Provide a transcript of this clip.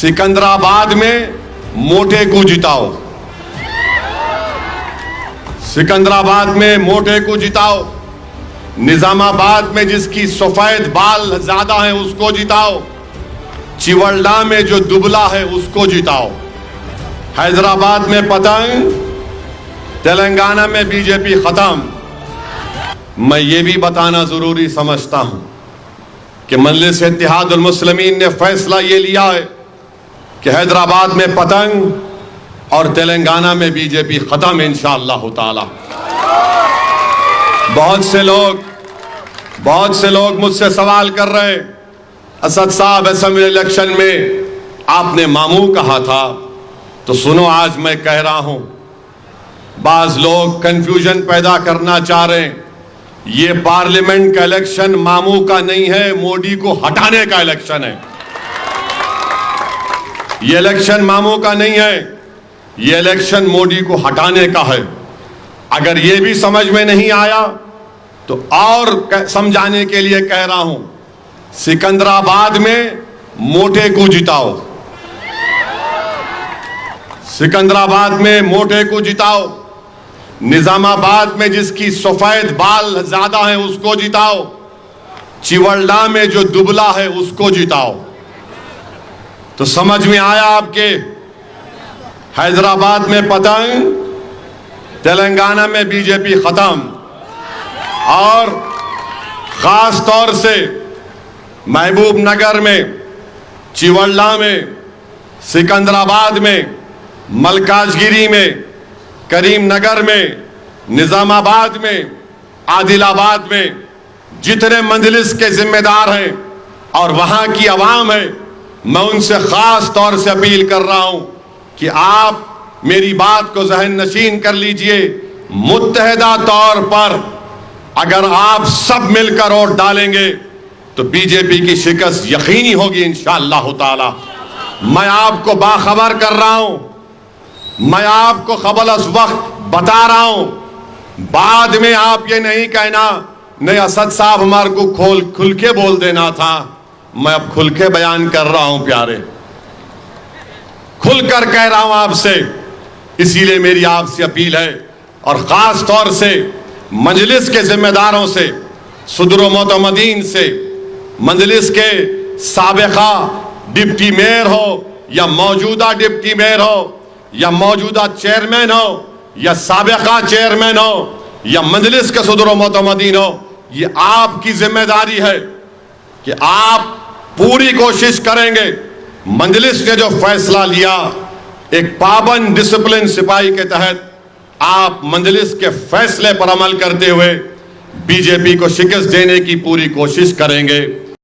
सिकंदराबाद में मोटे को जिताओ, सिकंदराबाद में मोटे को जिताओ, निजामाबाद में जिसकी सफेद बाल ज्यादा है उसको जिताओ, चिवल्डा में जो दुबला है उसको जिताओ, हैदराबाद में पतंग, तेलंगाना में बीजेपी खत्म। मैं ये भी बताना जरूरी समझता हूं कि मजलिस इत्तेहादुल मुस्लिमीन ने फैसला ये लिया है कि हैदराबाद में पतंग और तेलंगाना में बीजेपी खत्म इंशाअल्लाह ताला। बहुत से लोग मुझसे सवाल कर रहे हैं, असद साहब असेंबली इलेक्शन में आपने मामू कहा था, तो सुनो आज मैं कह रहा हूं। बाज लोग कंफ्यूजन पैदा करना चाह रहे हैं, ये पार्लियामेंट का इलेक्शन मामू का नहीं है, मोदी को हटाने का इलेक्शन है। ये इलेक्शन मामू का नहीं है, ये इलेक्शन मोदी को हटाने का है। अगर ये भी समझ में नहीं आया तो और समझाने के लिए कह रहा हूं, सिकंदराबाद में मोटे को जिताओ, सिकंदराबाद में मोटे को जिताओ, निजामाबाद में जिसकी सफेद बाल ज्यादा है उसको जिताओ, चिवल्डा में जो दुबला है उसको जिताओ। तो समझ में आया आपके? हैदराबाद में पतंग, तेलंगाना में बीजेपी खत्म। और खास तौर से महबूब नगर में, चिवल्डा में, सिकंदराबाद में, मलकाजगिरी में, करीम नगर में, निजामाबाद में, आदिलाबाद में जितने मंजलिस के जिम्मेदार हैं और वहां की आवाम है, मैं उनसे खास तौर से अपील कर रहा हूं कि आप मेरी बात को ज़हन नशीन कर लीजिए। मुत्तहिदा तौर पर अगर आप सब मिलकर वोट डालेंगे तो बीजेपी की शिकस्त यकीनी होगी इंशाअल्लाह ताला। मैं आपको बाखबर कर रहा हूं, मैं आपको क़बल अस वक्त बता रहा हूं। बाद में आप ये नहीं कहना नहीं असद साहब हमारे को खुल के बोल देना था। मैं अब खुल के बयान कर रहा हूं प्यारे, खुल कर कह रहा हूं आपसे। इसीलिए मेरी आपसे अपील है और खास तौर से मजलिस के जिम्मेदारों से, सदर मोतमदीन से, मजलिस के साबिका डिप्टी मेयर हो या मौजूदा डिप्टी मेयर हो या मौजूदा चेयरमैन हो या साबिका चेयरमैन हो या मजलिस के सदर मोतमदीन हो, ये आपकी जिम्मेदारी है कि आप पूरी कोशिश करेंगे। मजलिस ने जो फैसला लिया, एक पाबंद डिसिप्लिन सिपाही के तहत आप मजलिस के फैसले पर अमल करते हुए बीजेपी को शिकस्त देने की पूरी कोशिश करेंगे।